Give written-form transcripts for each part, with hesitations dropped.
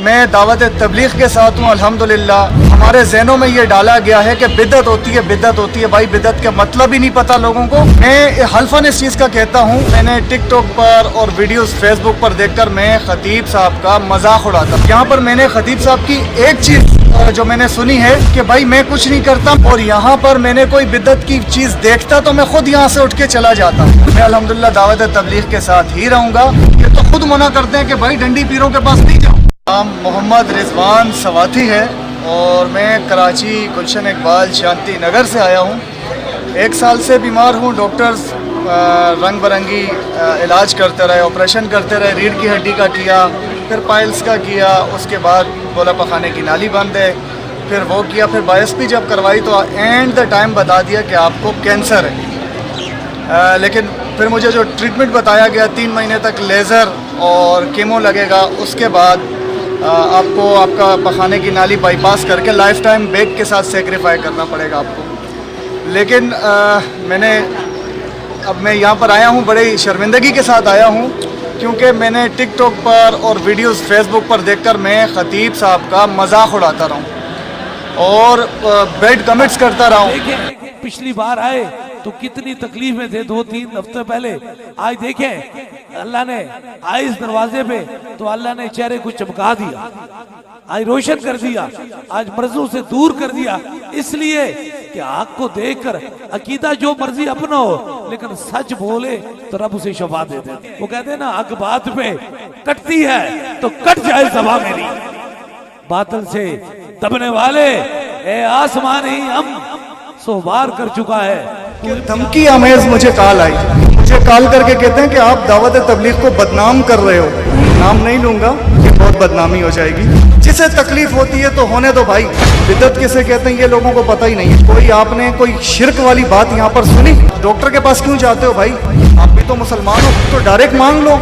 मैं दावत तबलीग के साथ हूँ अल्हम्दुलिल्लाह। हमारे जहनों में ये डाला गया है कि बिदअत होती है भाई, बिदअत का मतलब ही नहीं पता लोगों को। मैं हल्फन इस चीज़ का कहता हूँ, मैंने टिकटॉक पर और वीडियोस फेसबुक पर देखकर मैं खतीब साहब का मजाक उड़ाता। यहाँ पर मैंने खतीब साहब की एक चीज़ जो मैंने सुनी है कि भाई मैं कुछ नहीं करता, और यहाँ पर मैंने कोई बिदअत की चीज़ देखता तो मैं खुद यहाँ से उठ के चला जाता। मैं अल्हम्दुलिल्लाह दावत तबलीग के साथ ही रहूँगा। ये तो खुद मना करते हैं कि भाई डंडी पीरों के पास नहीं जाओ। नाम मोहम्मद रिजवान सवाती है और मैं कराची गुलशन इकबाल शांति नगर से आया हूँ। 1 साल से बीमार हूँ। डॉक्टर्स रंग बिरंगी इलाज करते रहे, ऑपरेशन करते रहे। रीढ़ की हड्डी का किया, फिर पाइल्स का किया, उसके बाद बोला पखाने की नाली बंद है, फिर वो किया, फिर बायोप्सी जब करवाई तो एंड द टाइम बता दिया कि आपको कैंसर है। लेकिन फिर मुझे जो ट्रीटमेंट बताया गया 3 महीने तक लेज़र और कीमो लगेगा, उसके बाद आपको आपका पखाने की नाली बाईपास करके लाइफ टाइम बेग के साथ सेक्रीफाई करना पड़ेगा आपको। लेकिन अब मैं यहाँ पर आया हूँ, बड़ी शर्मिंदगी के साथ आया हूँ, क्योंकि मैंने टिकटॉक पर और वीडियोस फेसबुक पर देखकर मैं खतीब साहब का मजाक उड़ाता रहा हूँ और बैड कमेंट्स करता रहा हूँ। पिछली बार आए तो कितनी तकलीफ में थे 2-3 हफ्ते पहले। आज देखें अल्लाह ने आए इस दरवाजे पे तो अल्लाह ने चेहरे को चमका दिया, आज रोशन कर दिया, आज मर्जों से दूर कर दिया। इसलिए कि आग को देखकर अकीदा जो मर्जी अपना हो, लेकिन सच बोले तो रब उसे शफा दे दे। वो कहते हैं ना, आग बात पे कटती है तो कट जाए ज़बां मेरी। बातल से दबने वाले ए आसमान ही हम सो वार कर चुका है। धमकी आमेज मुझे कॉल आई, मुझे कॉल करके कहते हैं कि आप दावत तबलीग को बदनाम कर रहे हो। नाम नहीं लूंगा, ये बहुत बदनामी हो जाएगी। जिसे तकलीफ होती है तो होने दो भाई। बिदअत किसे कहते हैं ये लोगों को पता ही नहीं है। कोई आपने कोई शिरक वाली बात यहाँ पर सुनी? डॉक्टर के पास क्यों जाते हो भाई? आप भी तो मुसलमान हो, तो डायरेक्ट मांग लो।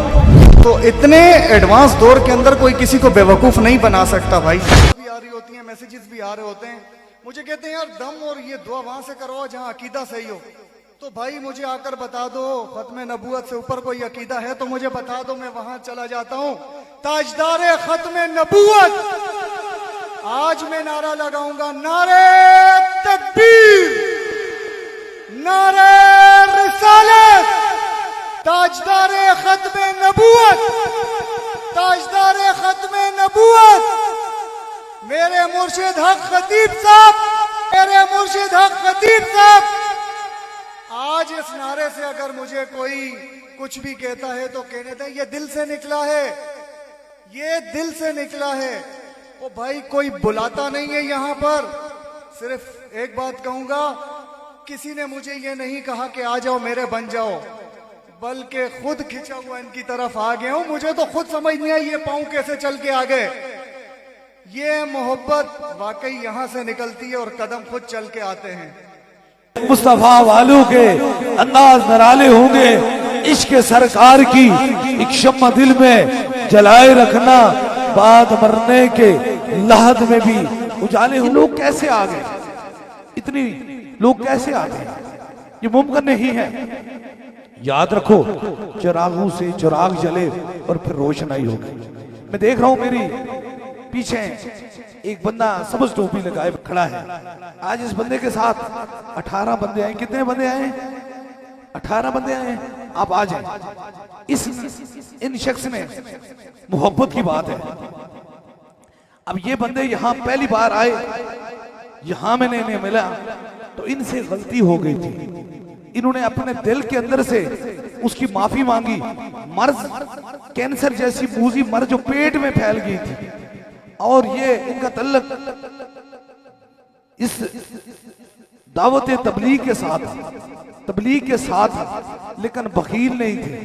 तो इतने एडवांस दौर के अंदर कोई किसी को बेवकूफ़ नहीं बना सकता भाई। भी आ रही होती है, मैसेजेस भी आ रहे होते हैं, मुझे कहते हैं यार दम और ये दुआ वहां से करवाओ जहां अकीदा सही हो। तो भाई मुझे आकर बता दो, खत्म नबूवत से ऊपर कोई अकीदा है तो मुझे बता दो, मैं वहां चला जाता हूं। ताजदार खत्म नबूवत, आज मैं नारा लगाऊंगा, नारे तकबीर, नारे रिसालत। ताजदार खत्म नबूवत, ताजदार खत्म नबूवत मेरे मुर्शिद हक खतीब साहब, मेरे मुर्शिद हक खतीब साहब। आज इस नारे से अगर मुझे कोई कुछ भी कहता है तो कहने दें ये दिल से निकला है, ये दिल से निकला है। वो भाई कोई बुलाता नहीं है यहाँ पर। सिर्फ एक बात कहूंगा, किसी ने मुझे ये नहीं कहा कि आ जाओ मेरे बन जाओ, बल्कि खुद खिंचा हुआ इनकी तरफ आ गया हूं। मुझे तो खुद समझ नहीं आई ये पांव कैसे चल के आ गए। ये मोहब्बत वाकई यहाँ से निकलती है और कदम खुद चल के आते हैं। मुस्तफा वालों के अंदाज नराले होंगे, इश्क सरकार की एक शम्मा दिल में जलाए रखना, बाद मरने के लहद में भी उजाले। लोग कैसे आ गए, इतनी लोग कैसे आ गए, ये मुमकिन नहीं है। याद रखो, चिरागों से चिराग जले और फिर रोशनाई होगी। मैं देख रहा हूं मेरी पीछे एक बंदा सबज टोपी लगाए खड़ा है। आज इस बंदे के साथ 18 बंदे आए। कितने बंदे आए? 18 बंदे आए। आप आ जाए। इन शख्स में मोहब्बत की बात है। अब ये बंदे यहाँ पहली बार आए, यहाँ मैंने इन्हें मिला तो इनसे गलती हो गई थी। इन्होंने अपने दिल के अंदर से उसकी माफी मांगी। मर्ज, कैंसर जैसी मूजी मर्ज जो पेट में फैल गई थी, और ये इनका तल्लक इस दावत तबलीग के साथ, लेकिन बखील नहीं थे।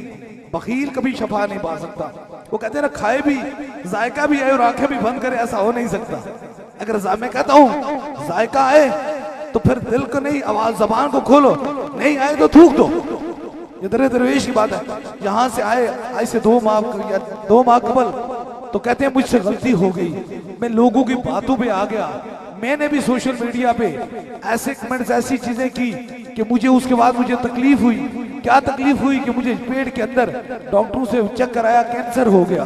बखील कभी शफा नहीं पा सकता। वो कहते हैं ना, खाए भी जायका भी आए और आंखें भी बंद करे, ऐसा हो नहीं सकता। अगर मैं कहता हूं जायका आए तो फिर दिल को नहीं, आवाज जबान को खोलो, नहीं आए तो थूक दो। ये दरवेश की बात है। यहाँ से आए, आज से 2 माह कबल तो कहते हैं मुझसे गलती हो गई, मैं लोगों की बातों पे आ गया। मैंने भी सोशल मीडिया पे ऐसे कमेंट्स, ऐसी चीजें की कि मुझे उसके बाद मुझे तकलीफ हुई। क्या तकलीफ हुई कि मुझे पेट के अंदर डॉक्टरों से चेक कराया, कैंसर हो गया,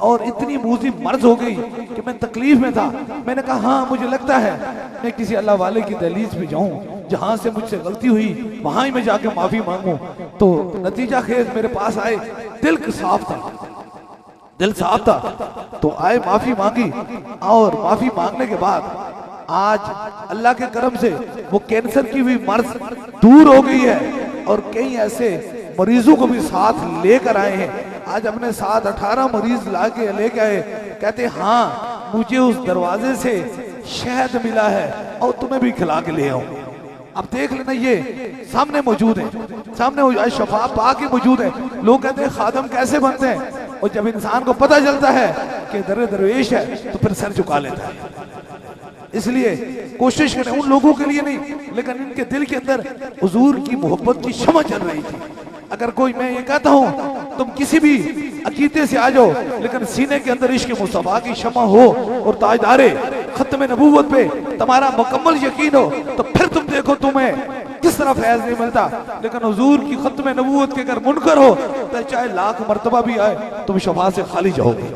और इतनी मूजी मर्ज हो गई कि मैं तकलीफ में था। मैंने कहा हाँ मुझे लगता है मैं किसी अल्लाह वाले की दहलीज पे जाऊं, जहां से मुझसे गलती हुई वहां ही मैं जाके माफी मांगूं। तो नतीजा खेज मेरे पास आए, दिल साफ था, दिल साफ था, तो आए माफी मांगी और माफी मांगने के बाद आज अल्लाह के करम से वो कैंसर की भी मर्ज दूर हो गई है और कई ऐसे मरीजों को भी साथ लेकर आए हैं। आज अपने साथ 18 मरीज ला के लेके आए, कहते हाँ मुझे उस दरवाजे से शहद मिला है और तुम्हें भी खिला के ले आऊं। अब देख लेना ये सामने मौजूद है, सामने शफा पाक मौजूद है। लोग कहते हैं खादम कैसे बनते हैं, और जब इंसान को पता चलता है कि दरवेश है तो फिर सर झुका लेता है। इसलिए कोशिश करें, उन लोगों के लिए नहीं, लेकिन इनके दिल के अंदर हुजूर की मोहब्बत की शमा चल रही थी। अगर कोई, मैं ये कहता हूं तुम किसी भी अकीदे से आ जाओ, लेकिन सीने के अंदर इश्क मुस्तफा की शमा हो और ताजदारे खत्म नबूवत पे तुम्हारा मुकम्मल यकीन हो, तो फिर तुम देखो तुम्हें किस तरह फैज नहीं मिलता। लेकिन हुजूर की खत्म नबूवत के अगर मुनकर हो तो चाहे लाख मर्तबा भी आए तुम शफा से खाली जाओगे।